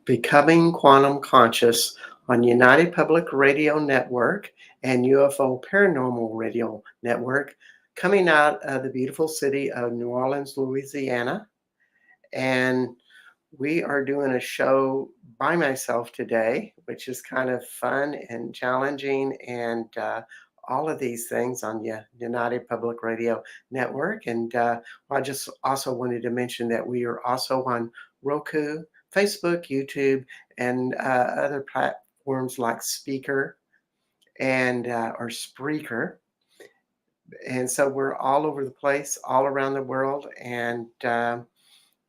Becoming Quantum Conscious on United Public Radio Network and UFO Paranormal Radio Network, coming out of the beautiful city of New Orleans, Louisiana. And we are doing a show by myself today, which is kind of fun and challenging, and all of these things on the United Public Radio Network. And I just also wanted to mention that we are also on Roku, Facebook, YouTube, and other platforms like Speaker and or Spreaker. And so we're all over the place, all around the world. And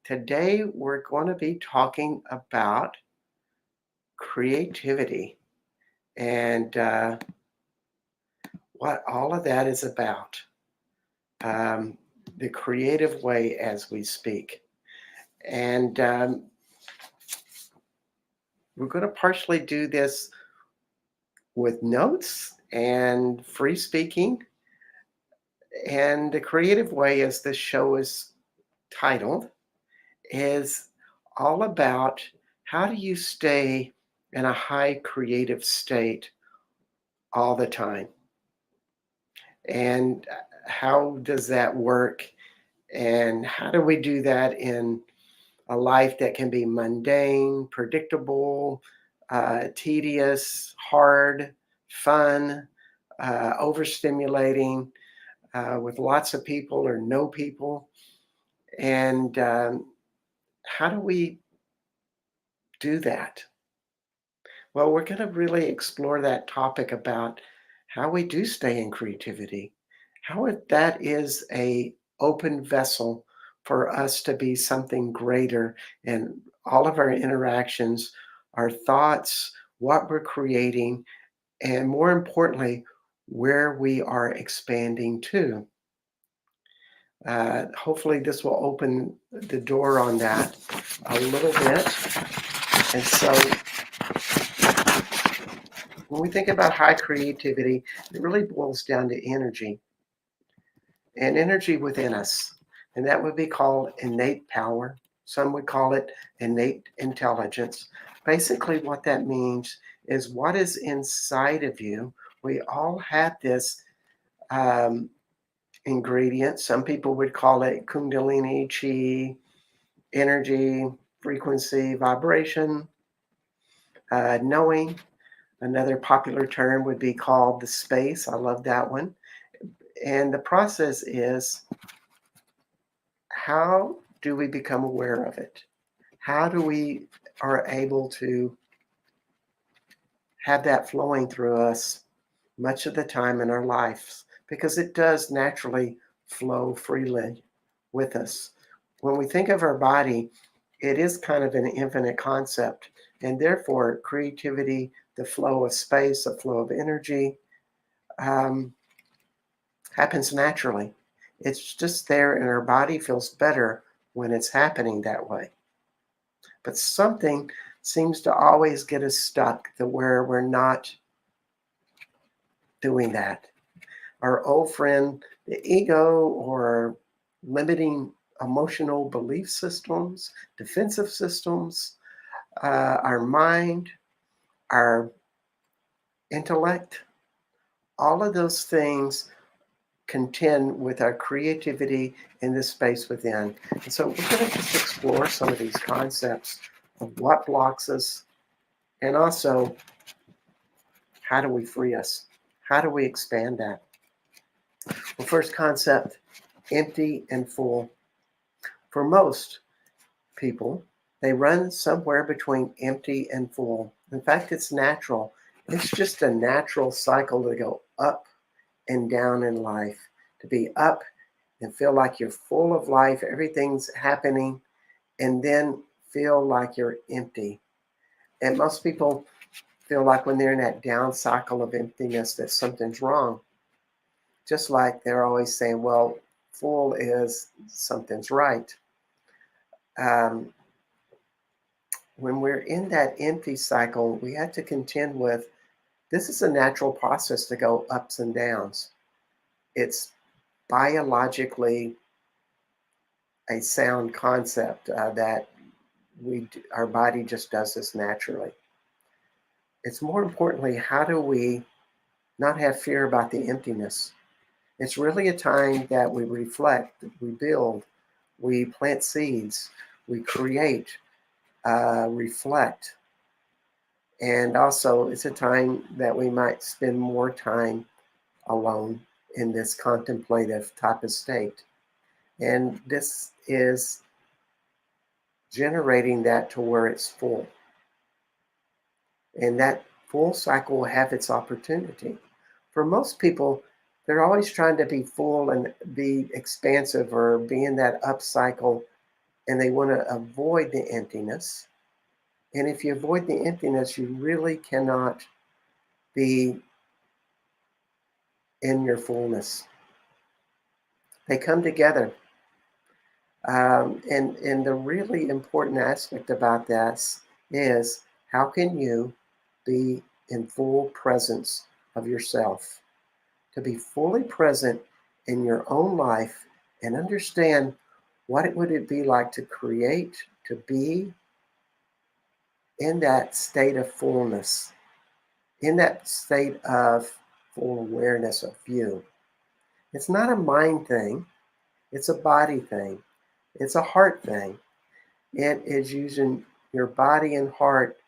today we're going to be talking about creativity and what all of that is about. The creative way as we speak. And we're going to partially do this with notes and free speaking. And the creative way, as this show is titled, is all about how do you stay in a high creative state all the time? And how does that work? And how do we do that in a life that can be mundane, predictable, tedious, hard, fun, overstimulating, with lots of people or no people? And how do we do that? Well, we're going to really explore that topic about how we do stay in creativity, how that is a open vessel for us to be something greater in all of our interactions, our thoughts, what we're creating, and more importantly, where we are expanding to. Hopefully this will open the door on that a little bit. And so when we think about high creativity, it really boils down to energy and energy within us. And that would be called innate power. Some would call it innate intelligence. Basically, what that means is what is inside of you. We all have this ingredient. Some people would call it Kundalini, Chi, energy, frequency, vibration, knowing. Another popular term would be called the space. I love that one. And the process is, how do we become aware of it? How do we are able to have that flowing through us much of the time in our lives? Because it does naturally flow freely with us. When we think of our body, it is kind of an infinite concept. And therefore, creativity, the flow of space, the flow of energy, happens naturally. It's just there, and our body feels better when it's happening that way. But something seems to always get us stuck to where we're not doing that. Our old friend, the ego, or limiting emotional belief systems, defensive systems, our mind, our intellect, all of those things contend with our creativity in the space within. And so we're going to just explore some of these concepts of what blocks us, and also how do we free us? How do we expand that? Well, first concept, empty and full. For most people, they run somewhere between empty and full. In fact, it's natural. It's just a natural cycle to go up and down in life, to be up and feel like you're full of life, everything's happening, and then feel like you're empty. And most people feel like when they're in that down cycle of emptiness that something's wrong. Just like they're always saying, well, full is something's right. When we're in that empty cycle, we have to contend with, this is a natural process to go ups and downs. It's biologically a sound concept that our body just does this naturally. It's more importantly, how do we not have fear about the emptiness? It's really a time that we reflect, we build, we plant seeds, we create, reflect. And also, it's a time that we might spend more time alone in this contemplative type of state. And this is generating that to where it's full. And that full cycle will have its opportunity. For most people, they're always trying to be full and be expansive or be in that up cycle, and they want to avoid the emptiness. And if you avoid the emptiness, you really cannot be in your fullness. They come together. And the really important aspect about this is, how can you be in full presence of yourself? To be fully present in your own life and understand what it would it be like to create, to be in that state of fullness, in that state of full awareness of you. It's not a mind thing, it's a body thing, it's a heart thing. It is using your body and heart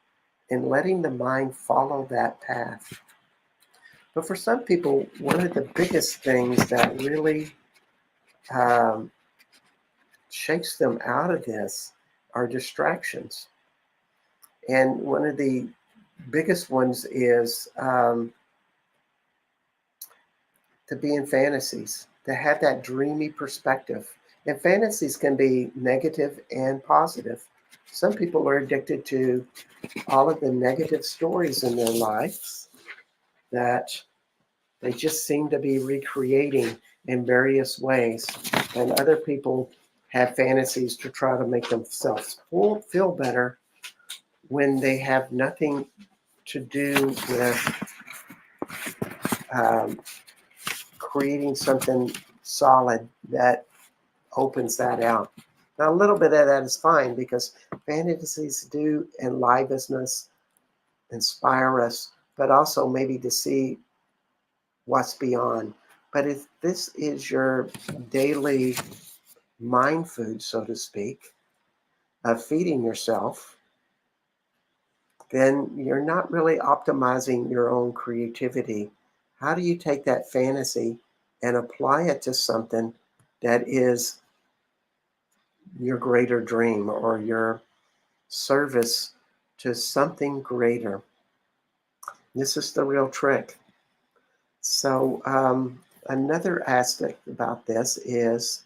and letting the mind follow that path. But for some people, one of the biggest things that really um, shakes them out of this are distractions. And one of the biggest ones is to be in fantasies, to have that dreamy perspective. And fantasies can be negative and positive. Some people are addicted to all of the negative stories in their lives that they just seem to be recreating in various ways. And other people have fantasies to try to make themselves feel better when they have nothing to do with um, creating something solid that opens that out. Now, a little bit of that is fine because fantasies do enliven us, inspire us, but also maybe to see what's beyond. But if this is your daily mind food, so to speak, of feeding yourself, then you're not really optimizing your own creativity. How do you take that fantasy and apply it to something that is your greater dream or your service to something greater? This is the real trick. So, another aspect about this is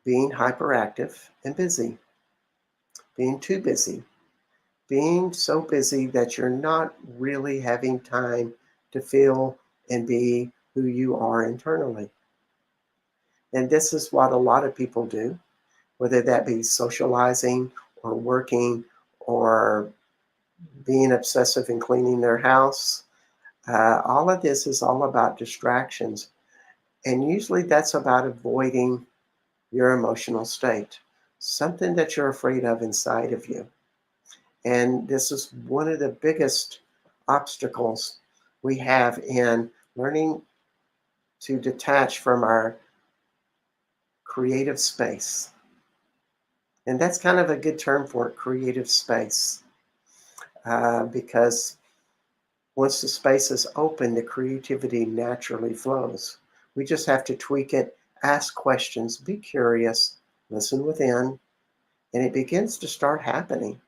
being hyperactive and busy, being too busy, being so busy that you're not really having time to feel and be who you are internally. And this is what a lot of people do, whether that be socializing or working or being obsessive in cleaning their house. All of this is all about distractions. And usually that's about avoiding your emotional state, something that you're afraid of inside of you. And this is one of the biggest obstacles we have in learning to detach from our creative space. And that's kind of a good term for it, creative space, because once the space is open, the creativity naturally flows. We just have to tweak it, ask questions, be curious, listen within, and it begins to start happening.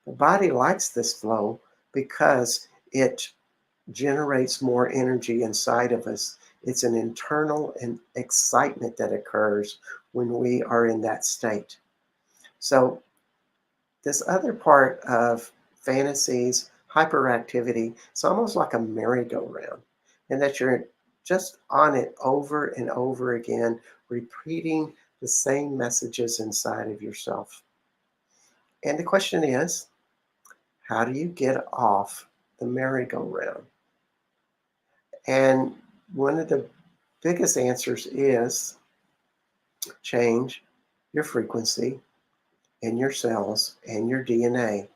The body likes this flow because it generates more energy inside of us. It's an internal excitement that occurs when we are in that state. So, this other part of fantasies, hyperactivity, it's almost like a merry-go-round, and that you're just on it over and over again, repeating the same messages inside of yourself. And the question is, how do you get off the merry-go-round? And one of the biggest answers is change your frequency, in your cells and your DNA,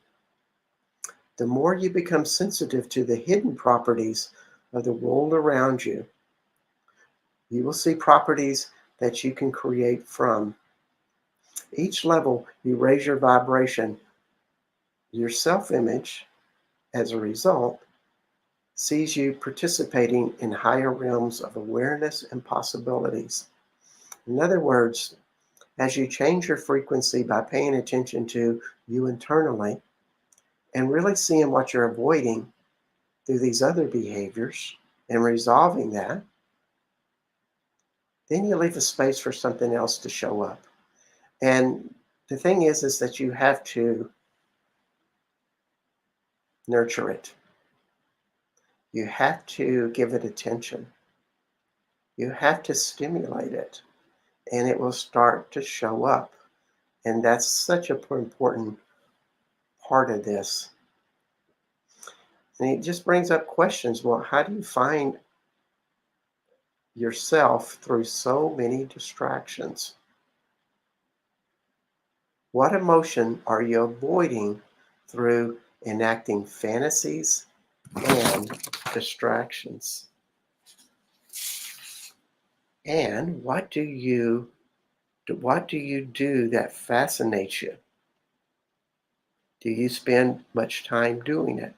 the more you become sensitive to the hidden properties of the world around you, you will see properties that you can create from. Each level you raise your vibration, your self-image, as a result, sees you participating in higher realms of awareness and possibilities. In other words, as you change your frequency by paying attention to you internally and really seeing what you're avoiding through these other behaviors and resolving that, then you leave a space for something else to show up. And the thing is that you have to nurture it. You have to give it attention. You have to stimulate it, and it will start to show up. And that's such an important part of this. And it just brings up questions. Well, how do you find yourself through so many distractions? What emotion are you avoiding through enacting fantasies and distractions? And what do you do that fascinates you? Do you spend much time doing it?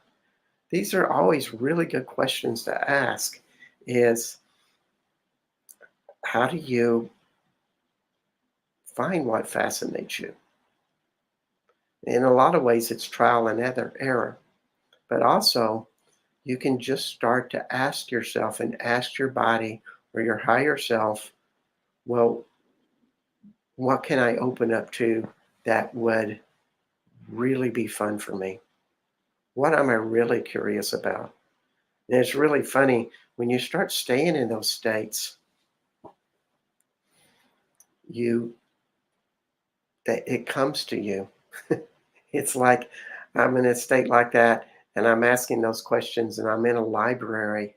These are always really good questions to ask. Is how do you find what fascinates you? In a lot of ways, it's trial and error, but also you can just start to ask yourself and ask your body or your higher self, well, what can I open up to that would really be fun for me? What am I really curious about? And it's really funny when you start staying in those states, you that it comes to you. It's like I'm in a state like that and I'm asking those questions and I'm in a library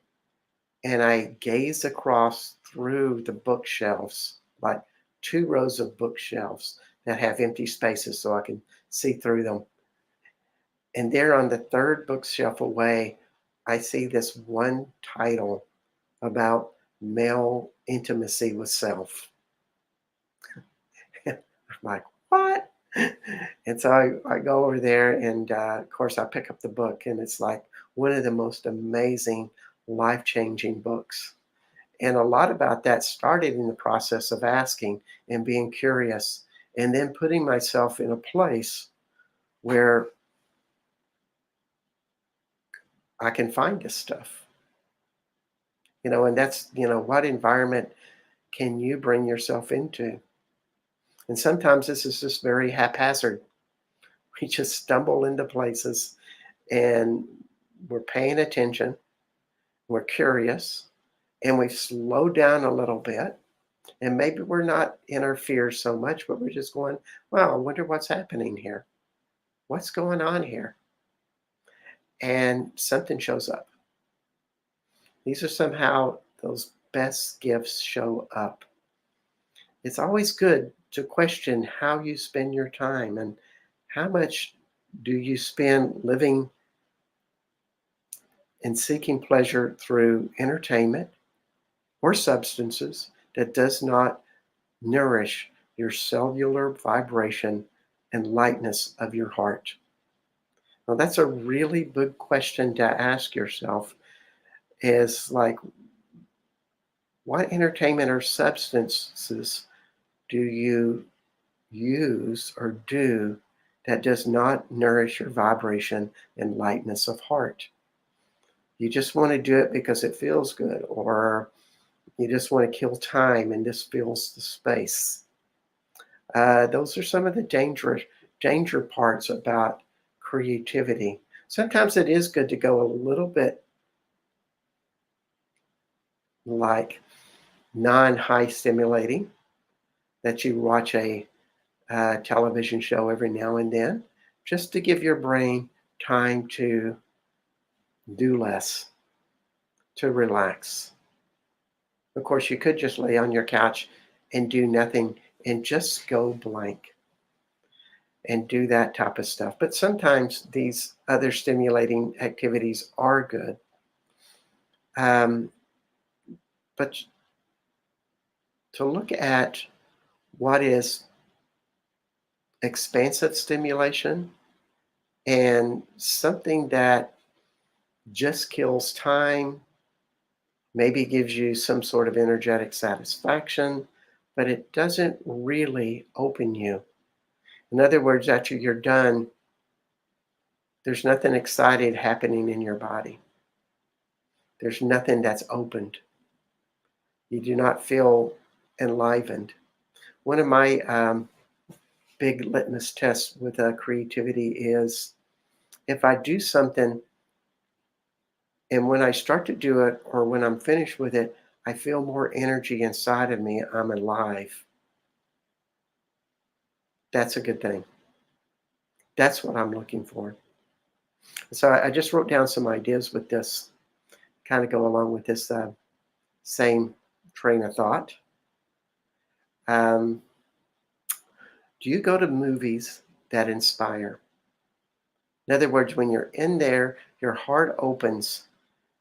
and I gaze across through the bookshelves, like 2 rows of bookshelves that have empty spaces so I can see through them. And there on the third bookshelf away, I see this one title about male intimacy with self. I'm like, what? And so I go over there, and of course, I pick up the book, and it's like one of the most amazing, life changing books. And a lot about that started in the process of asking and being curious, and then putting myself in a place where I can find this stuff. And that's, what environment can you bring yourself into? And sometimes this is just very haphazard. We just stumble into places and we're paying attention, we're curious, and we slow down a little bit. And maybe we're not in our fears so much, but we're just going, wow, I wonder what's happening here. What's going on here? And something shows up. These are somehow those best gifts show up. It's always good to question how you spend your time and how much do you spend living and seeking pleasure through entertainment or substances that does not nourish your cellular vibration and lightness of your heart. Now that's a really big question to ask yourself, is like, what entertainment or substances do you use or do that does not nourish your vibration and lightness of heart? You just want to do it because it feels good, or you just want to kill time and this fills the space. Those are some of the danger parts about creativity. Sometimes it is good to go a little bit like non-high stimulating, that you watch a television show every now and then, just to give your brain time to do less, to relax. Of course, you could just lay on your couch and do nothing and just go blank. and do that type of stuff. But sometimes these other stimulating activities are good. Um, but to look at what is expansive stimulation and something that just kills time, maybe gives you some sort of energetic satisfaction, but it doesn't really open you. In other words, after you're done, there's nothing exciting happening in your body. There's nothing that's opened. You do not feel enlivened. One of my big litmus tests with creativity is if I do something and when I start to do it or when I'm finished with it, I feel more energy inside of me. I'm alive. That's a good thing. That's what I'm looking for. So I just wrote down some ideas with this, kind of go along with this same train of thought. Um, do you go to movies that inspire? In other words, when you're in there, your heart opens,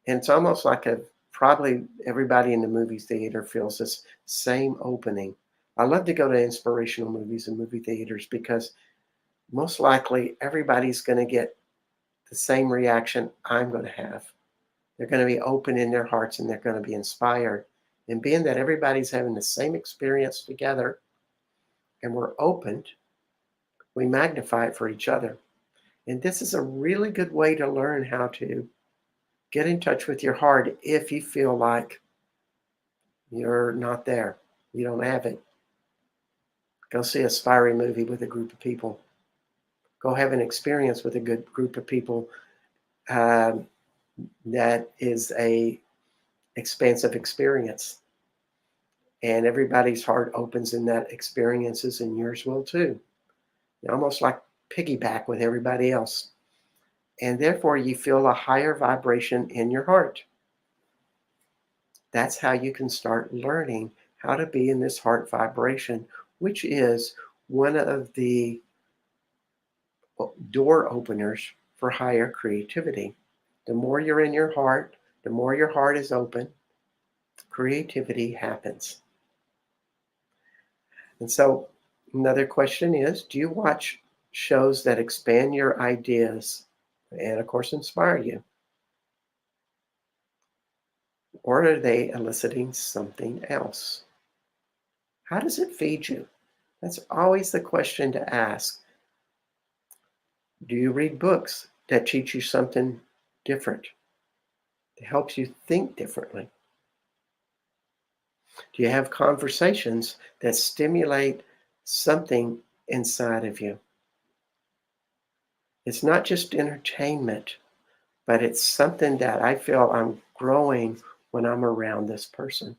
and it's almost like a probably everybody in the movie theater feels this same opening. I love to go to inspirational movies and movie theaters because most likely everybody's going to get the same reaction I'm going to have. They're going to be open in their hearts and they're going to be inspired. And being that everybody's having the same experience together and we're opened, we magnify it for each other. And this is a really good way to learn how to get in touch with your heart if you feel like you're not there. You don't have it. Go see a inspiring movie with a group of people. Go have an experience with a good group of people um, that is a expansive experience. And everybody's heart opens in that experiences and yours will too. You almost like piggyback with everybody else. And therefore you feel a higher vibration in your heart. That's how you can start learning how to be in this heart vibration, which is one of the door openers for higher creativity. The more you're in your heart, the more your heart is open, creativity happens. And so another question is, do you watch shows that expand your ideas and of course inspire you? Or are they eliciting something else? How does it feed you? That's always the question to ask. Do you read books that teach you something different, that helps you think differently? Do you have conversations that stimulate something inside of you? It's not just entertainment, but it's something that I feel I'm growing when I'm around this person.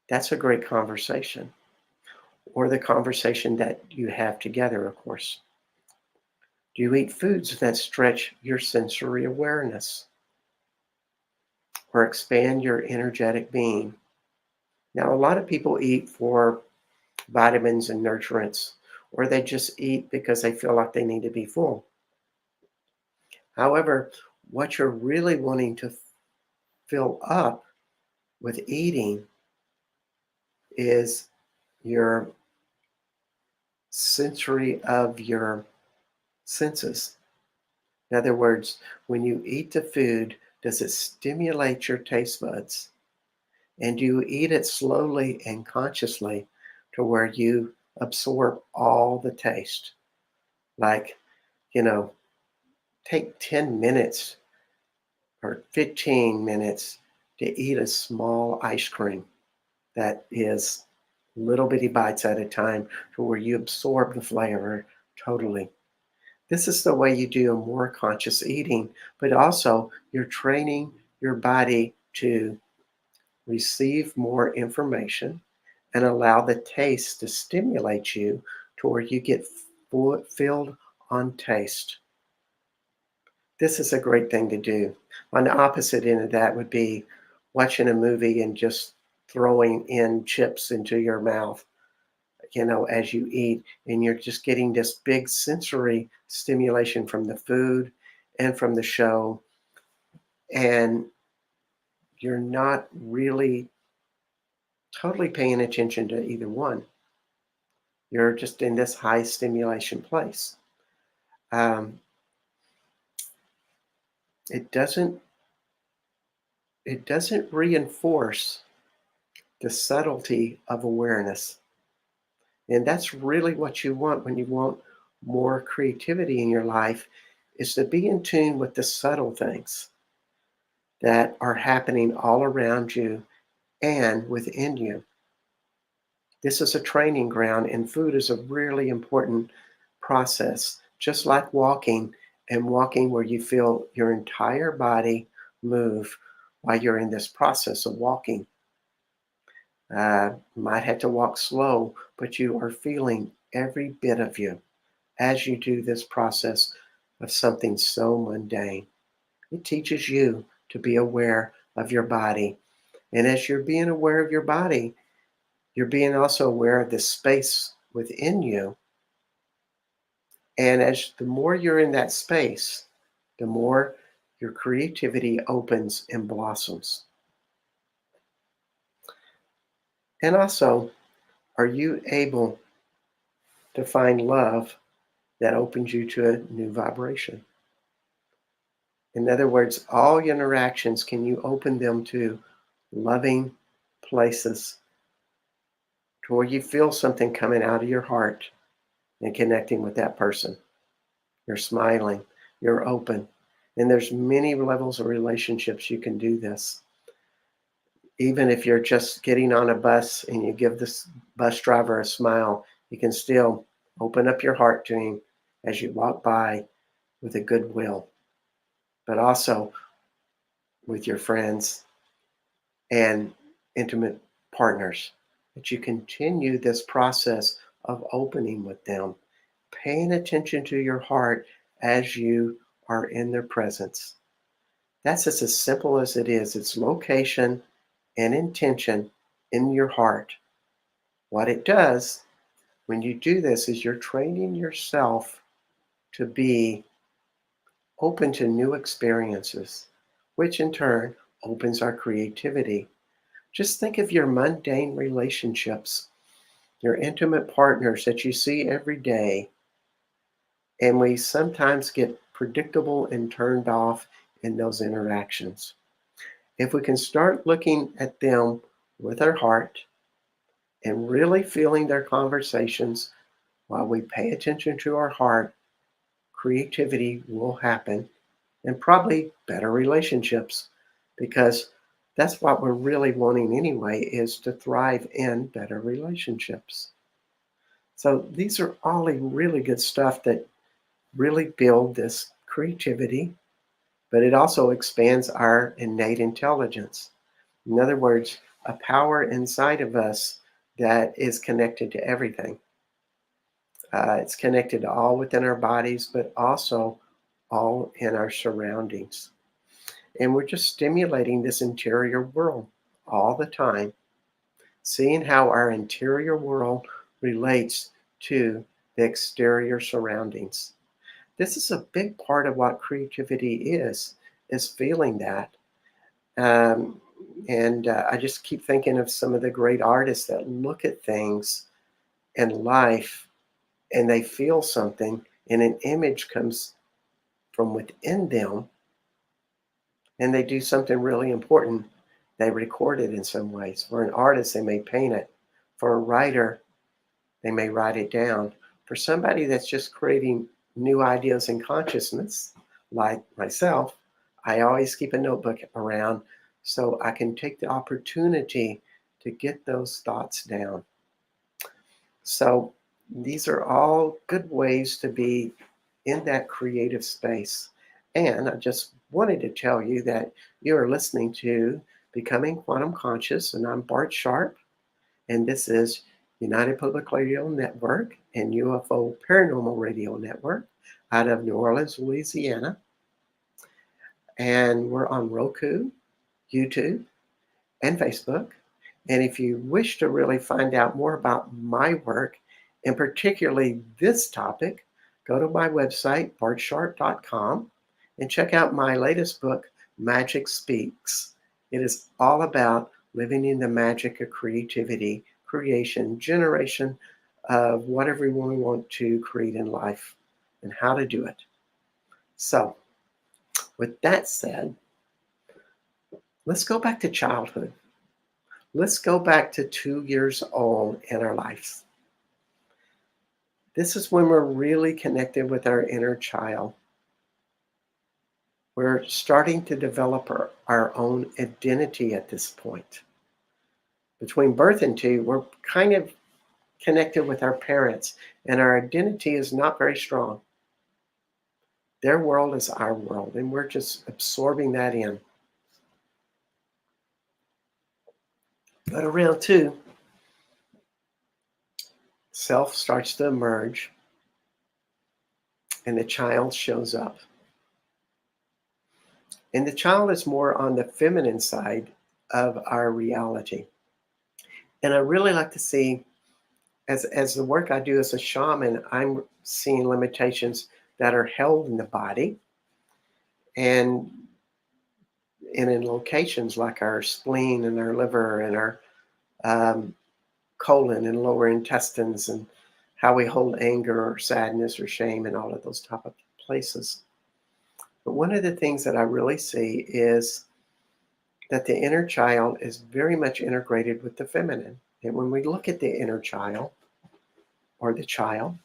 That's a great conversation. Or the conversation that you have together, of course. Do you eat foods that stretch your sensory awareness or expand your energetic being? Now, a lot of people eat for vitamins and nutrients, or they just eat because they feel like they need to be full. However, what you're really wanting to fill up with eating is your sensory of your senses. In other words, when you eat the food, does it stimulate your taste buds? And do you eat it slowly and consciously to where you absorb all the taste? Like, you know, take 10 minutes or 15 minutes to eat a small ice cream that is little bitty bites at a time to where you absorb the flavor totally. This is the way you do a more conscious eating, but also you're training your body to receive more information and allow the taste to stimulate you to where you get filled on taste. This is a great thing to do. On the opposite end of that would be watching a movie and just throwing in chips into your mouth. as you eat, and you're just getting this big sensory stimulation from the food and from the show, and you're not really totally paying attention to either one. You're just in this high stimulation place. Um, it doesn't it doesn't reinforce the subtlety of awareness. And that's really what you want when you want more creativity in your life, is to be in tune with the subtle things that are happening all around you and within you. This is a training ground, and food is a really important process, just like walking, and walking where you feel your entire body move while you're in this process of walking. You might have to walk slow, but you are feeling every bit of you as you do this process of something so mundane. It teaches you to be aware of your body. And as you're being aware of your body, you're being also aware of the space within you. And as the more you're in that space, the more your creativity opens and blossoms. And also, are you able to find love that opens you to a new vibration? In other words, all your interactions, can you open them to loving places to where you feel something coming out of your heart and connecting with that person? You're smiling, you're open. And there's many levels of relationships you can do this. Even if you're just getting on a bus and you give this bus driver a smile, you can still open up your heart to him as you walk by with a goodwill, but also with your friends and intimate partners, that you continue this process of opening with them, paying attention to your heart as you are in their presence. That's just as simple as it is. It's location and intention in your heart. What it does when you do this is you're training yourself to be open to new experiences, which in turn opens our creativity. Just think of your mundane relationships, your intimate partners that you see every day, and we sometimes get predictable and turned off in those interactions. If we can start looking at them with our heart and really feeling their conversations while we pay attention to our heart, creativity will happen, and probably better relationships, because that's what we're really wanting anyway, is to thrive in better relationships. So these are all really good stuff that really build this creativity, but it also expands our innate intelligence. In other words, a power inside of us that is connected to everything. It's connected to all within our bodies, but also all in our surroundings. And we're just stimulating this interior world all the time, seeing how our interior world relates to the exterior surroundings. This is a big part of what creativity is feeling that. Um, and I just keep thinking of some of the great artists that look at things in life and they feel something, and an image comes from within them, and they do something really important. They record it in some ways. For an artist, they may paint it. For a writer, they may write it down. For somebody that's just creating new ideas in consciousness, like myself, I always keep a notebook around so I can take the opportunity to get those thoughts down. So these are all good ways to be in that creative space. And I just wanted to tell you that you are listening to Becoming Quantum Conscious, and I'm Bart Sharp, and this is United Public Radio Network and UFO Paranormal Radio Network out of New Orleans, Louisiana. And we're on Roku, YouTube, and Facebook. And if you wish to really find out more about my work, and particularly this topic, go to my website, bartsharp.com, and check out my latest book, Magic Speaks. It is all about living in the magic of creativity, creation, generation of whatever we want to create in life and how to do it. So, with that said, let's go back to childhood. Let's go back to 2 years old in our lives. This is when we're really connected with our inner child. We're starting to develop our own identity at this point. Between birth and 2, we're kind of connected with our parents, and our identity is not very strong. Their world is our world, and we're just absorbing that in. But around 2, self starts to emerge, and the child shows up. And the child is more on the feminine side of our reality. And I really like to see, as the work I do as a shaman, I'm seeing limitations that are held in the body and in locations like our spleen and our liver and our um, colon and lower intestines, and how we hold anger or sadness or shame and all of those type of places. But one of the things that I really see is that the inner child is very much integrated with the feminine. And when we look at the inner child or the child,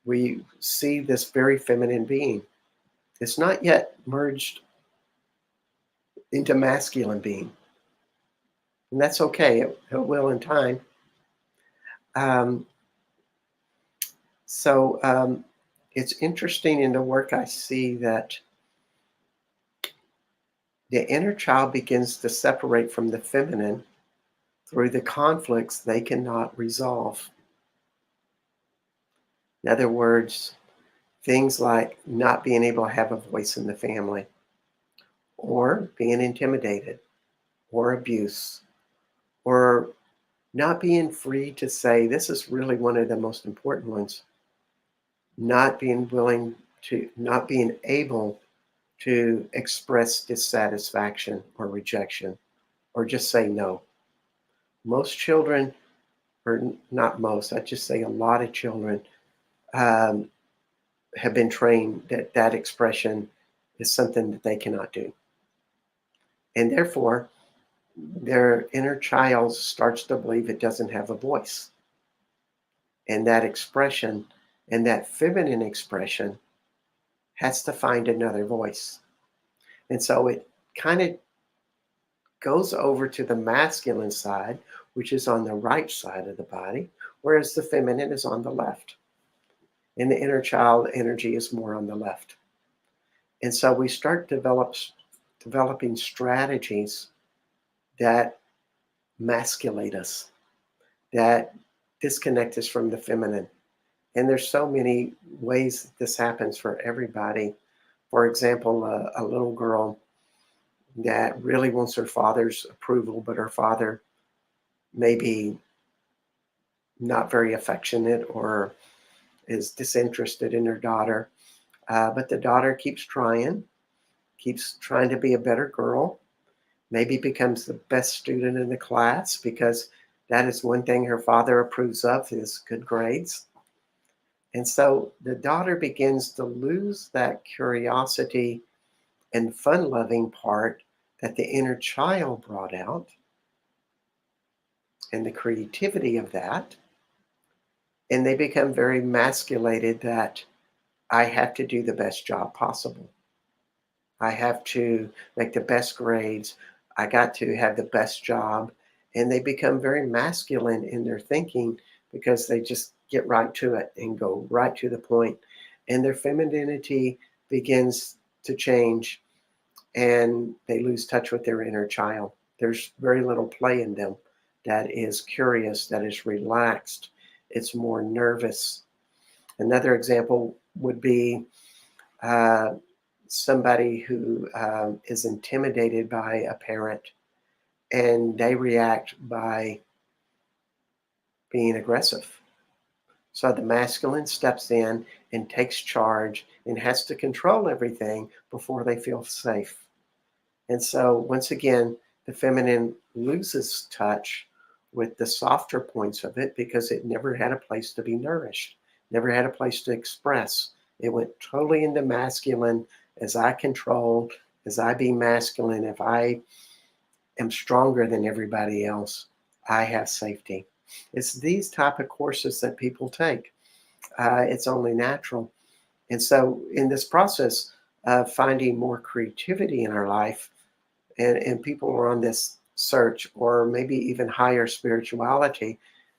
we see this very feminine being. It's not yet merged into masculine being. And that's okay. It will in time. Um, so it's interesting in the work I see that the inner child begins to separate from the feminine through the conflicts they cannot resolve. In other words, things like not being able to have a voice in the family, or being intimidated, or abuse, or not being free to say, this is really one of the most important ones, not being willing to, not being able to express dissatisfaction or rejection, or just say no. Most children, or not most, I just say a lot of children, um, have been trained that that expression is something that they cannot do. And therefore, their inner child starts to believe it doesn't have a voice. And that expression and that feminine expression has to find another voice. And so it kind of goes over to the masculine side, which is on the right side of the body, whereas the feminine is on the left. And the inner child energy is more on the left. And so we start developing strategies that masculate us, that disconnect us from the feminine. And there's so many ways that this happens for everybody. For example, a little girl that really wants her father's approval, but her father may be not very affectionate or is disinterested in her daughter. But the daughter keeps trying to be a better girl, maybe becomes the best student in the class because that is one thing her father approves of is good grades. And so the daughter begins to lose that curiosity and fun-loving part that the inner child brought out and the creativity of that. And they become very masculated that I have to do the best job possible. I have to make the best grades. I got to have the best job. And they become very masculine in their thinking because they just get right to it and go right to the point. And their femininity begins to change and they lose touch with their inner child. There's very little play in them that is curious, that is relaxed. It's more nervous. Another example would be uh, somebody who is intimidated by a parent and they react by being aggressive. So the masculine steps in and takes charge and has to control everything before they feel safe. And so, once again, the feminine loses touch with the softer points of it because it never had a place to be nourished, never had a place to express. It went totally into masculine. As I control, as I be masculine, if I am stronger than everybody else, I have safety. It's these type of courses that people take. It's only natural. And so, in this process of finding more creativity in our life, and people are on this search or maybe even higher spirituality,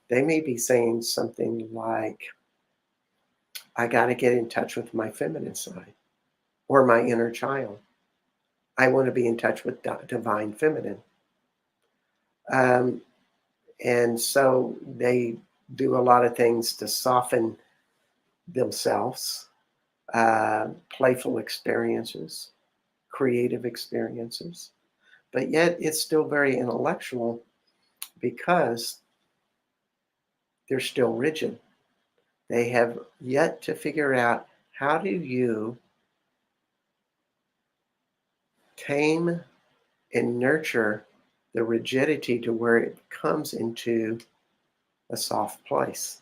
they may be saying something like, I got to get in touch with my feminine side or my inner child. I want to be in touch with divine feminine. Um, and so they do a lot of things to soften themselves, playful experiences, creative experiences, but yet it's still very intellectual because they're still rigid. They have yet to figure out, how do you tame and nurture the rigidity to where it comes into a soft place.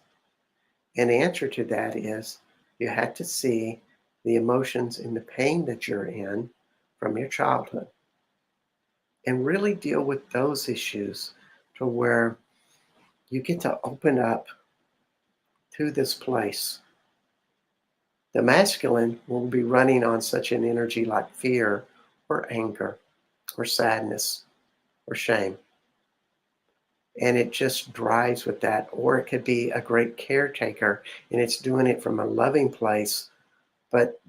And the answer to that is, you have to see the emotions and the pain that you're in from your childhood and really deal with those issues to where you get to open up to this place. The masculine will be running on such an energy like fear or anger or sadness or shame. And it just drives with that. Or it could be a great caretaker and it's doing it from a loving place, but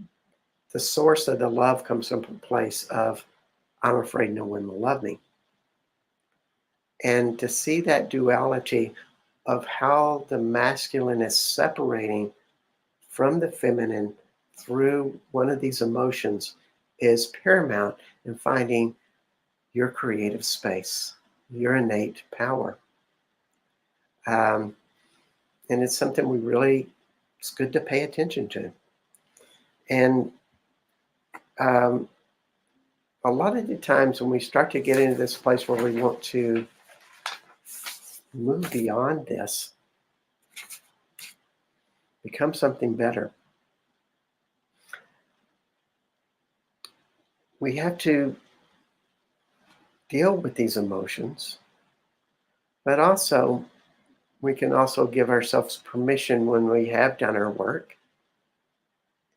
the source of the love comes from a place of, I'm afraid no one will love me. And to see that duality of how the masculine is separating from the feminine through one of these emotions is paramount in finding your creative space, your innate power. And it's something it's good to pay attention to. And a lot of the times when we start to get into this place where we want to move beyond this, become something better, we have to deal with these emotions, but also we can also give ourselves permission when we have done our work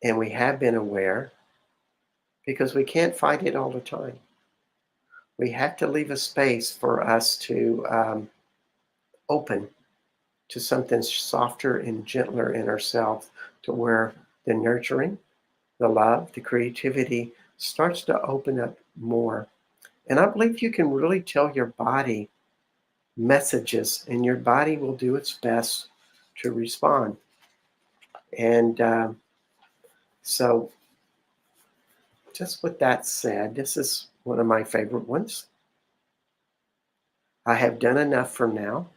and we have been aware, because we can't fight it all the time. We have to leave a space for us to open to something softer and gentler in ourselves, to where the nurturing, the love, the creativity starts to open up more. And I believe you can really tell your body messages, and your body will do its best to respond. And so, just with that said, this is one of my favorite ones. I have done enough for now.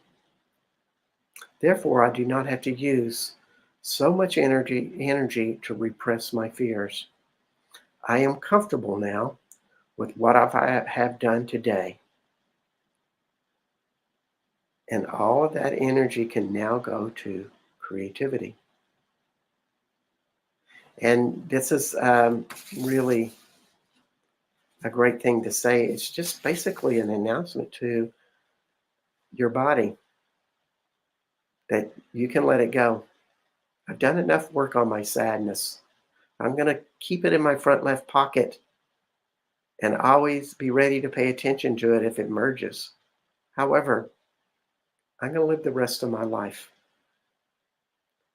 Therefore, I do not have to use so much energy to repress my fears. I am comfortable now with what I have done today. And all of that energy can now go to creativity. And this is really a great thing to say. It's just basically an announcement to your body that you can let it go. I've done enough work on my sadness. I'm going to keep it in my front left pocket and always be ready to pay attention to it if it merges. However, I'm going to live the rest of my life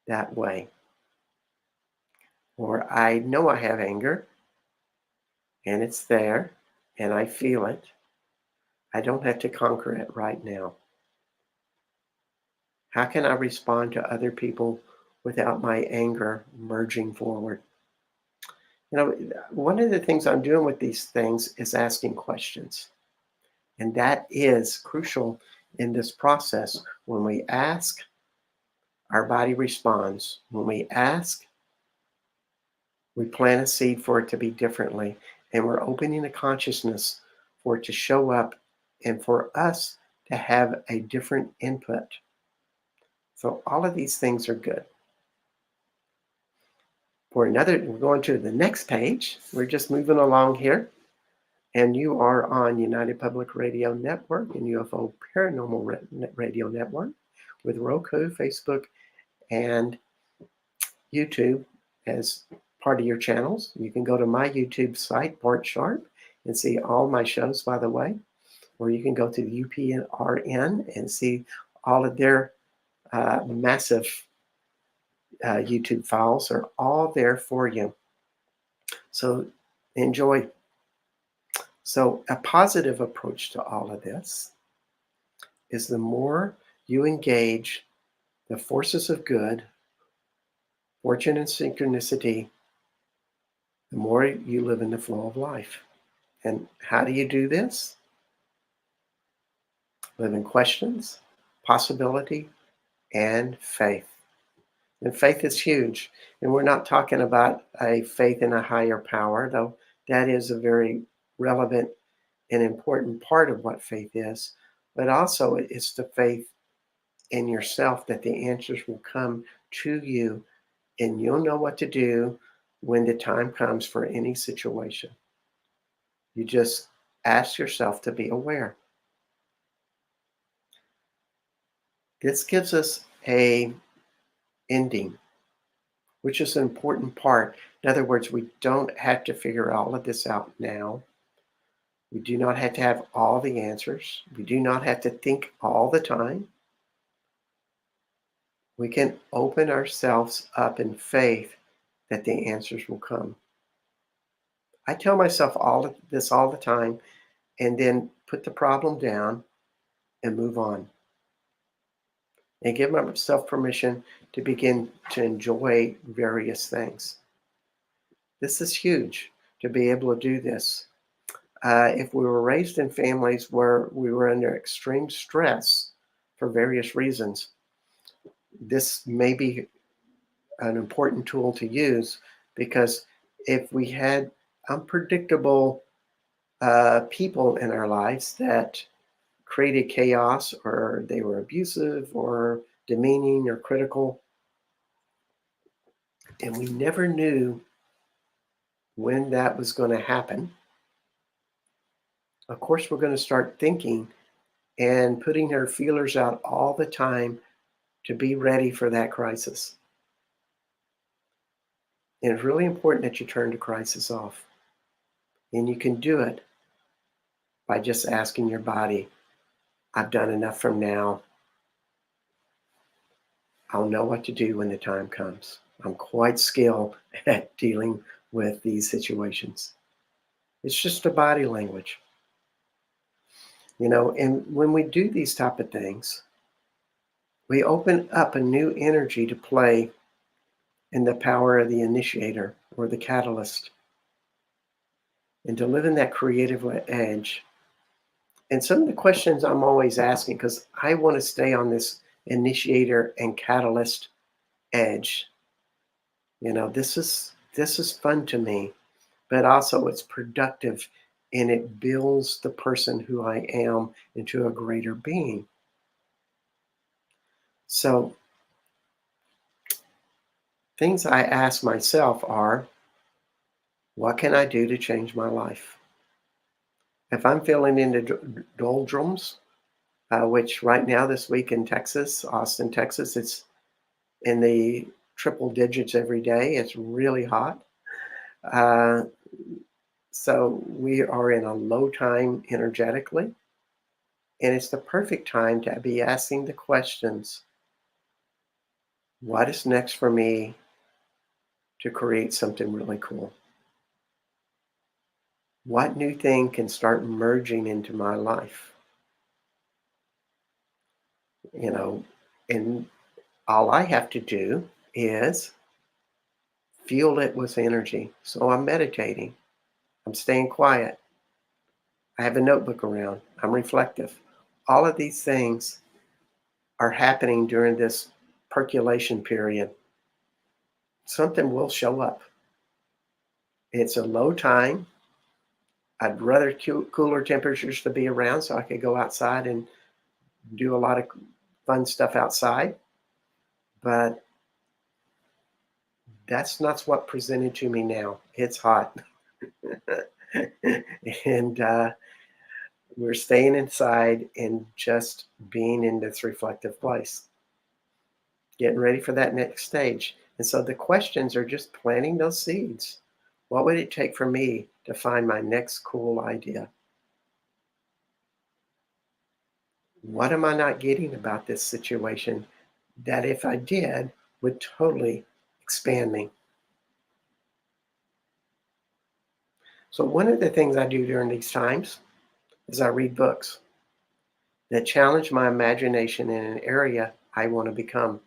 that way. Or I know I have anger and it's there and I feel it. I don't have to conquer it right now. How can I respond to other people without my anger merging forward? You know, one of the things I'm doing with these things is asking questions. And that is crucial in this process. When we ask, our body responds. When we ask, we plant a seed for it to be differently. And we're opening the consciousness for it to show up and for us to have a different input. So all of these things are good. We're going to the next page. We're just moving along here. And you are on United Public Radio Network and UFO Paranormal Radio Network with Roku, Facebook, and YouTube as part of your channels. You can go to my YouTube site, Bart Sharp, and see all my shows, by the way. Or you can go to the UPRN and see all of their massive YouTube files are all there for you. So enjoy. So a positive approach to all of this is the more you engage the forces of good, fortune and synchronicity, the more you live in the flow of life. And how do you do this? Live in questions, possibility, and faith. And faith is huge. And we're not talking about a faith in a higher power, though that is a very relevant and important part of what faith is. But also it's the faith in yourself that the answers will come to you and you'll know what to do when the time comes for any situation. You just ask yourself to be aware. This gives us a ending, which is an important part. In other words, we don't have to figure all of this out now. We do not have to have all the answers. We do not have to think all the time. We can open ourselves up in faith that the answers will come. I tell myself all of this all the time and then put the problem down and move on. And give myself permission to begin to enjoy various things. This is huge to be able to do this. If we were raised in families where we were under extreme stress for various reasons, this may be an important tool to use, because if we had unpredictable people in our lives that created chaos, or they were abusive or demeaning or critical, and we never knew when that was going to happen, of course we're going to start thinking and putting our feelers out all the time to be ready for that crisis. And it's really important that you turn the crisis off. And you can do it by just asking your body, I've done enough from now. I'll know what to do when the time comes. I'm quite skilled at dealing with these situations. It's just a body language. And when we do these type of things, we open up a new energy to play in the power of the initiator or the catalyst, and to live in that creative edge. And some of the questions I'm always asking, because I want to stay on this initiator and catalyst edge. This is fun to me, but also it's productive, and it builds the person who I am into a greater being. So things I ask myself are, what can I do to change my life? If I'm feeling into doldrums, which right now this week in Texas, Austin, Texas, it's in the triple digits every day. It's really hot. So we are in a low time energetically. And it's the perfect time to be asking the questions, what is next for me to create something really cool? What new thing can start merging into my life? And all I have to do is fuel it with energy. So I'm meditating. I'm staying quiet. I have a notebook around. I'm reflective. All of these things are happening during this percolation period. Something will show up. It's a low time. I'd rather cooler temperatures to be around so I could go outside and do a lot of fun stuff outside. But that's not what presented to me now. It's hot. and we're staying inside and just being in this reflective place, getting ready for that next stage. And so the questions are just planting those seeds. What would it take for me to find my next cool idea? What am I not getting about this situation that if I did would totally expand me? So one of the things I do during these times is I read books that challenge my imagination in an area I want to become.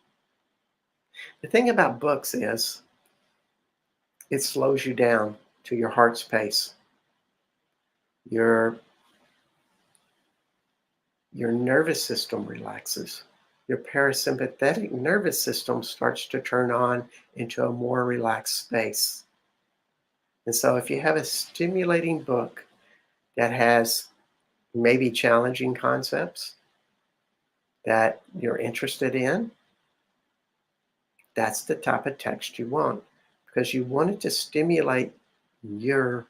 The thing about books is it slows you down to your heart's pace. Your your nervous system relaxes. Your parasympathetic nervous system starts to turn on into a more relaxed space. And so if you have a stimulating book that has maybe challenging concepts that you're interested in, that's the type of text you want because you want it to stimulate your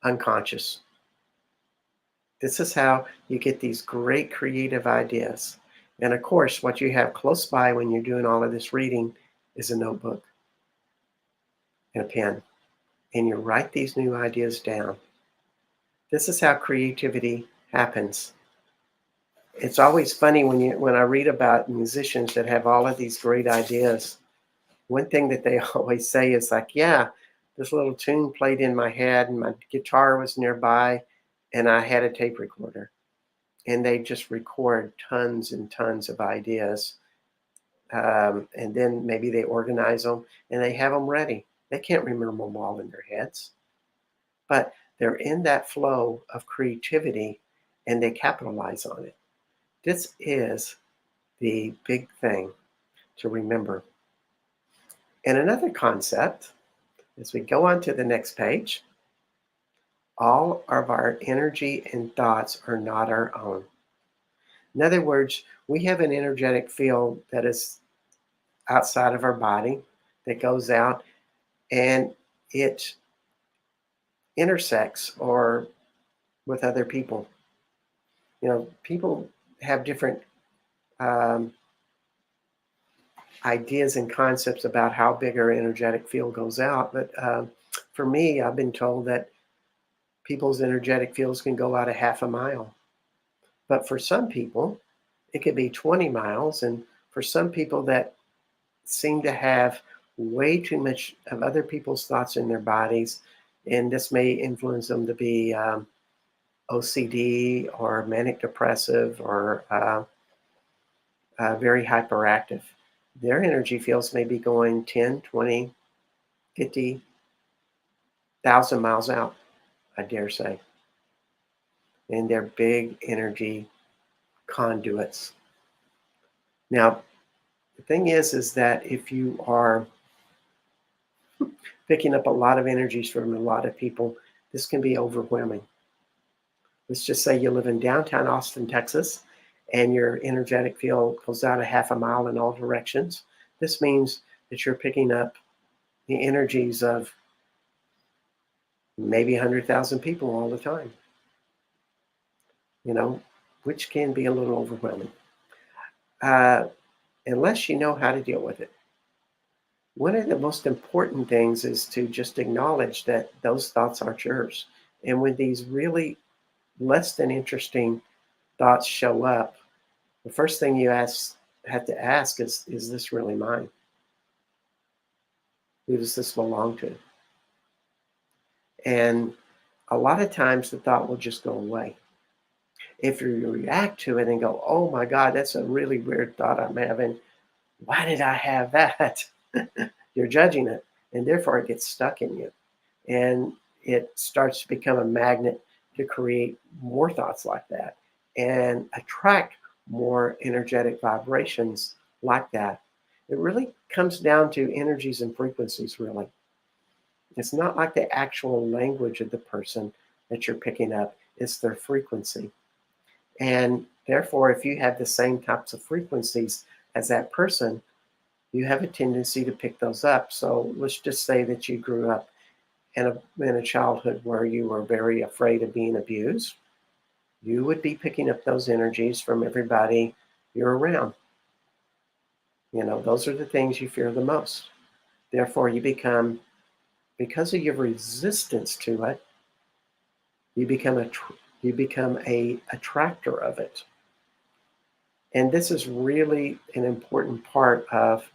unconscious. This is how you get these great creative ideas. And of course, what you have close by when you're doing all of this reading is a notebook and a pen. And you write these new ideas down. This is how creativity happens. It's always funny when I read about musicians that have all of these great ideas. One thing that they always say is like, yeah, this little tune played in my head and my guitar was nearby and I had a tape recorder. And they just record tons and tons of ideas. And then maybe they organize them and they have them ready. They can't remember them all in their heads, but they're in that flow of creativity and they capitalize on it. This is the big thing to remember. And another concept, as we go on to the next page, all of our energy and thoughts are not our own. In other words, we have an energetic field that is outside of our body that goes out and it intersects or with other people. People have different um, ideas and concepts about how big our energetic field goes out. But for me, I've been told that people's energetic fields can go out a half a mile. But for some people, it could be 20 miles. And for some people that seem to have way too much of other people's thoughts in their bodies, and this may influence them to be OCD or manic depressive or very hyperactive. Their energy fields may be going 10, 20, 50,000 miles out, I dare say. And they're big energy conduits. Now, the thing is that if you are picking up a lot of energies from a lot of people, this can be overwhelming. Let's just say you live in downtown Austin, Texas, and your energetic field goes out a half a mile in all directions. This means that you're picking up the energies of maybe 100,000 people all the time, you know, which can be a little overwhelming. Uh, unless you know how to deal with it. One of the most important things is to just acknowledge that those thoughts aren't yours. And when these really less than interesting thoughts show up, the first thing you have to ask is this really mine? Who does this belong to? And a lot of times the thought will just go away. If you react to it and go, oh my God, that's a really weird thought I'm having. Why did I have that? You're judging it. And therefore it gets stuck in you. And it starts to become a magnet to create more thoughts like that and attract more energetic vibrations like that. It really comes down to energies and frequencies, really. It's not like the actual language of the person that you're picking up, it's their frequency. And therefore, if you have the same types of frequencies as that person, you have a tendency to pick those up. So let's just say that you grew up in a childhood where you were very afraid of being abused. You would be picking up those energies from everybody you're around. Those are the things you fear the most. Therefore, because of your resistance to it, you become a attractor of it. And this is really an important part of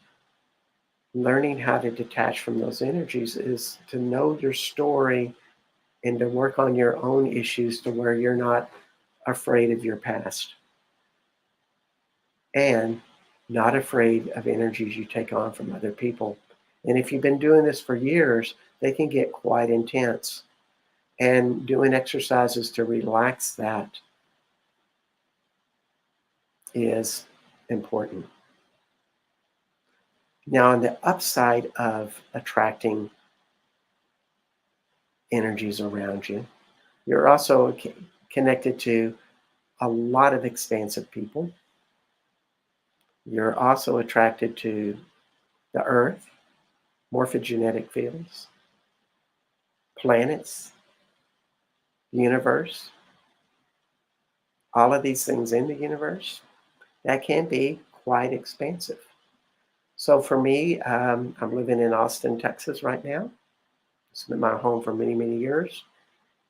learning how to detach from those energies, is to know your story and to work on your own issues to where you're not afraid of your past and not afraid of energies you take on from other people. And if you've been doing this for years, they can get quite intense. And doing exercises to relax that is important. Now, on the upside of attracting energies around you, you're also connected to a lot of expansive people. You're also attracted to the earth, morphogenetic fields, planets, universe, all of these things in the universe that can be quite expansive. So for me, I'm living in Austin, Texas right now. It's been my home for many, many years.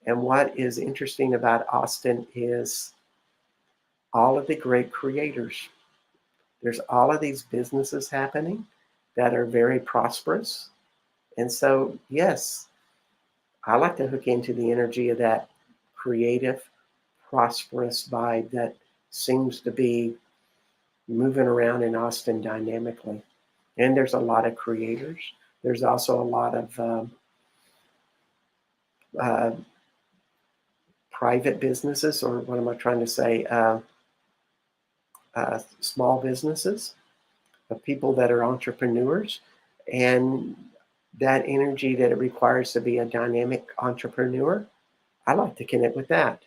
And what is interesting about Austin is all of the great creators. There's all of these businesses happening that are very prosperous. And so, yes, I like to hook into the energy of that creative, prosperous vibe that seems to be moving around in Austin dynamically. And there's a lot of creators. There's also a lot of uh, private businesses, or what am I trying to say? Small businesses of people that are entrepreneurs, and that energy that it requires to be a dynamic entrepreneur. I like to connect with that.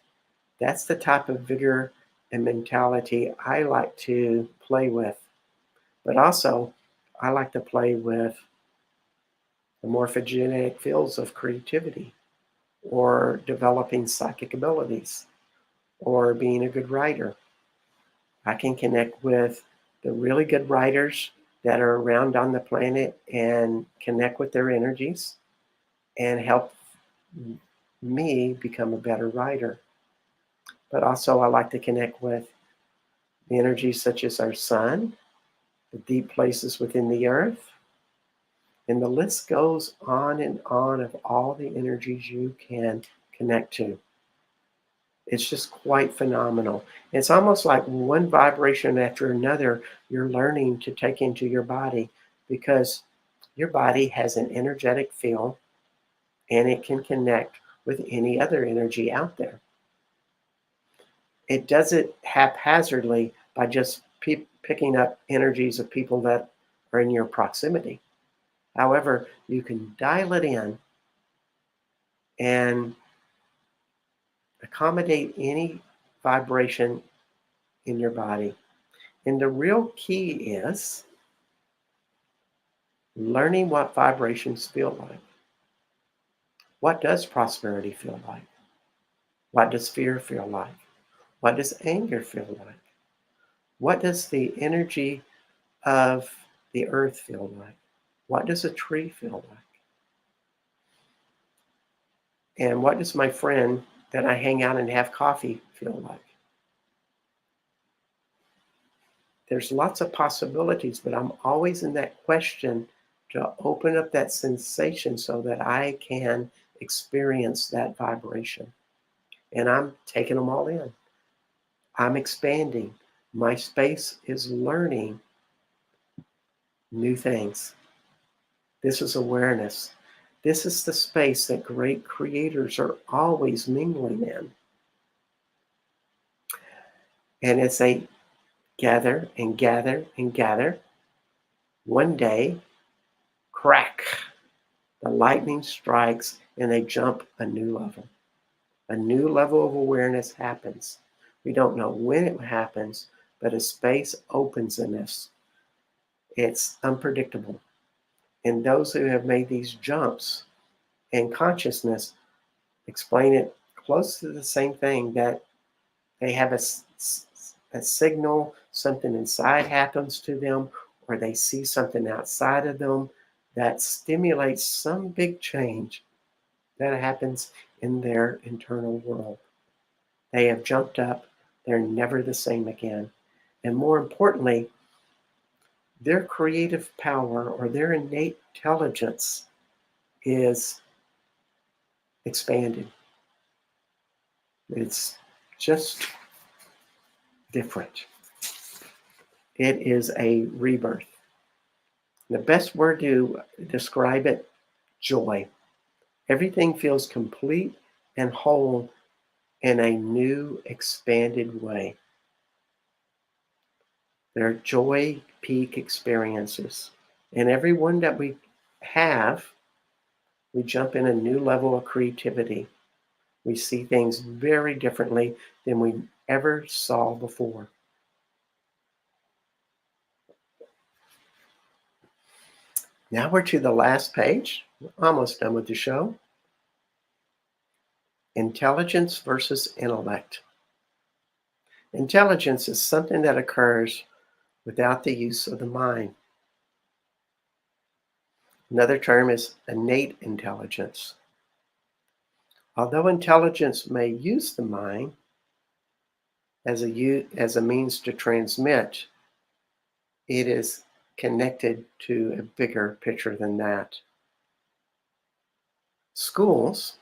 That's the type of vigor and mentality I like to play with. But also, I like to play with the morphogenetic fields of creativity, or developing psychic abilities, or being a good writer. I can connect with the really good writers that are around on the planet and connect with their energies and help me become a better writer. But also, I like to connect with the energies such as our sun, the deep places within the earth, and the list goes on and on of all the energies you can connect to. It's just quite phenomenal. It's almost like one vibration after another you're learning to take into your body, because your body has an energetic field and it can connect with any other energy out there. It does it haphazardly by just picking up energies of people that are in your proximity. However, you can dial it in and accommodate any vibration in your body. And the real key is learning what vibrations feel like. What does prosperity feel like? What does fear feel like? What does anger feel like? What does the energy of the earth feel like? What does a tree feel like? And what does my friend that I hang out and have coffee feel like? There's lots of possibilities, but I'm always in that question to open up that sensation so that I can experience that vibration. And I'm taking them all in. I'm expanding. My space is learning new things. This is awareness. This is the space that great creators are always mingling in. And as they gather and gather and gather, one day, crack, the lightning strikes and they jump a new level. A new level of awareness happens. We don't know when it happens, but a space opens in us. It's unpredictable. And those who have made these jumps in consciousness explain it close to the same thing, that they have a signal, something inside happens to them, or they see something outside of them that stimulates some big change that happens in their internal world. They have jumped up, they're never the same again. And more importantly, their creative power or their innate intelligence is expanded. It's just different. It is a rebirth. The best word to describe it, joy. Everything feels complete and whole in a new, expanded way. They're joy peak experiences. And every one that we have, we jump in a new level of creativity. We see things very differently than we ever saw before. Now we're to the last page. We're almost done with the show. Intelligence versus intellect. Intelligence is something that occurs without the use of the mind. Another term is innate intelligence. Although intelligence may use the mind as a means to transmit, it is connected to a bigger picture than that. Schools,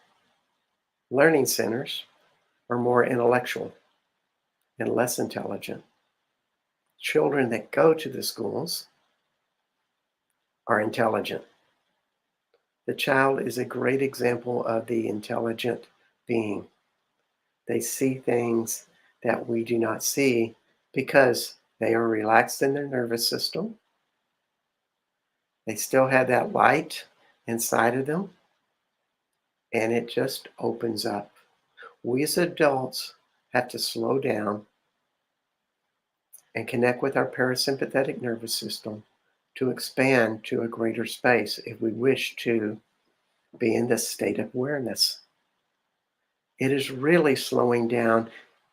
learning centers, are more intellectual and less intelligent. Children that go to the schools are intelligent. The child is a great example of the intelligent being. They see things that we do not see because they are relaxed in their nervous system. They still have that light inside of them, and it just opens up. We as adults have to slow down and connect with our parasympathetic nervous system to expand to a greater space if we wish to be in this state of awareness. It is really slowing down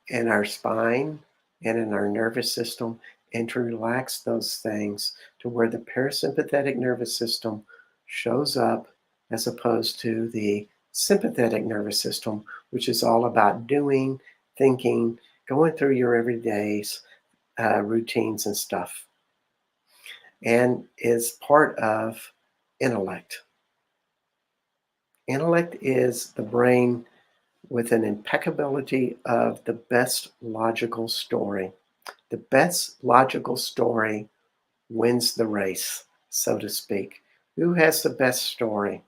in our spine and in our nervous system, and to relax those things to where the parasympathetic nervous system shows up, as opposed to the sympathetic nervous system, which is all about doing, thinking, going through your everydays, routines and stuff, and is part of intellect. Intellect is the brain with an impeccability of the best logical story. The best logical story wins the race, so to speak. Who has the best story?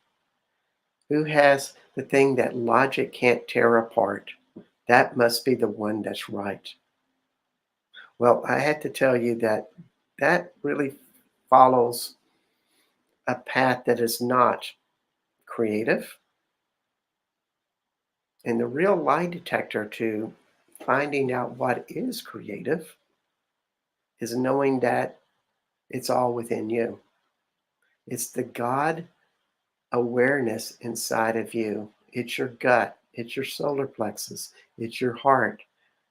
Who has the thing that logic can't tear apart? That must be the one that's right. Well, I had to tell you that that really follows a path that is not creative. And the real lie detector to finding out what is creative is knowing that it's all within you. It's the God awareness inside of you. It's your gut, it's your solar plexus, it's your heart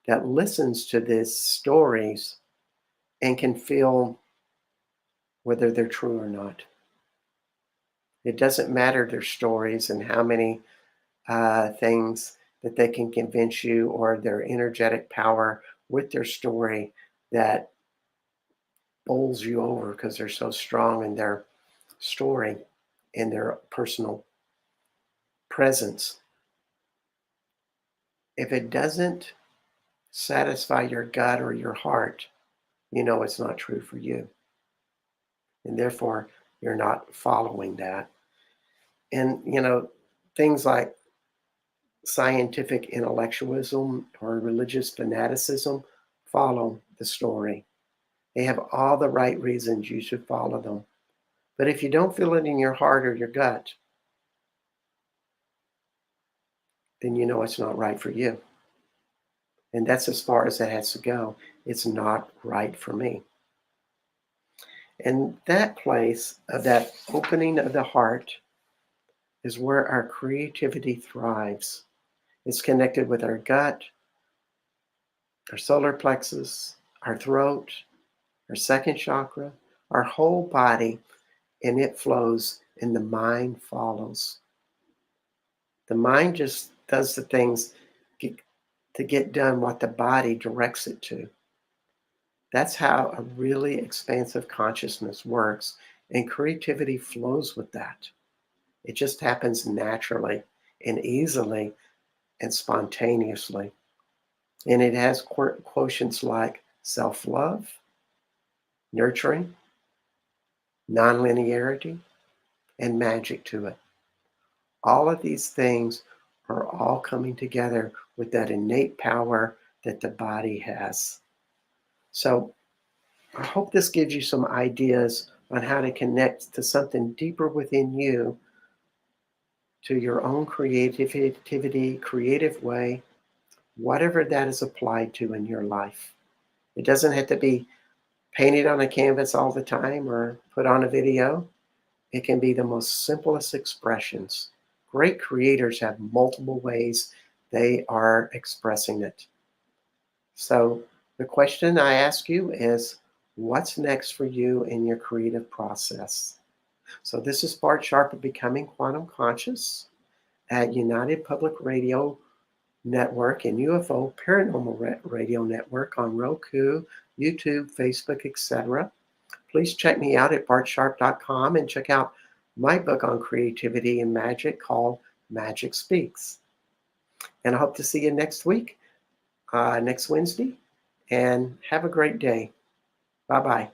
that listens to these stories and can feel whether they're true or not. It doesn't matter their stories and how many things that they can convince you, or their energetic power with their story that bowls you over because they're so strong in their story and their personal presence. If it doesn't satisfy your gut or your heart, you know it's not true for you. And therefore, you're not following that. And, things like scientific intellectualism or religious fanaticism follow the story. They have all the right reasons you should follow them. But if you don't feel it in your heart or your gut, then you know it's not right for you. And that's as far as it has to go. It's not right for me. And that place of that opening of the heart is where our creativity thrives. It's connected with our gut, our solar plexus, our throat, our second chakra, our whole body, and it flows and the mind follows. The mind just does the things to get done what the body directs it to. That's how a really expansive consciousness works, and creativity flows with that. It just happens naturally and easily and spontaneously. And it has quotients like self-love, nurturing, nonlinearity, and magic to it. All of these things are all coming together with that innate power that the body has. So I hope this gives you some ideas on how to connect to something deeper within you, to your own creativity, creative way, whatever that is applied to in your life. It doesn't have to be painted on a canvas all the time or put on a video. It can be the most simplest expressions. Great creators have multiple ways they are expressing it. So the question I ask you is, what's next for you in your creative process? So this is Bart Sharp of Becoming Quantum Conscious at United Public Radio Network and UFO Paranormal Radio Network on Roku, YouTube, Facebook, etc. Please check me out at bartsharp.com and check out my book on creativity and magic called Magic Speaks. And I hope to see you next week, next Wednesday, and have a great day. Bye-bye.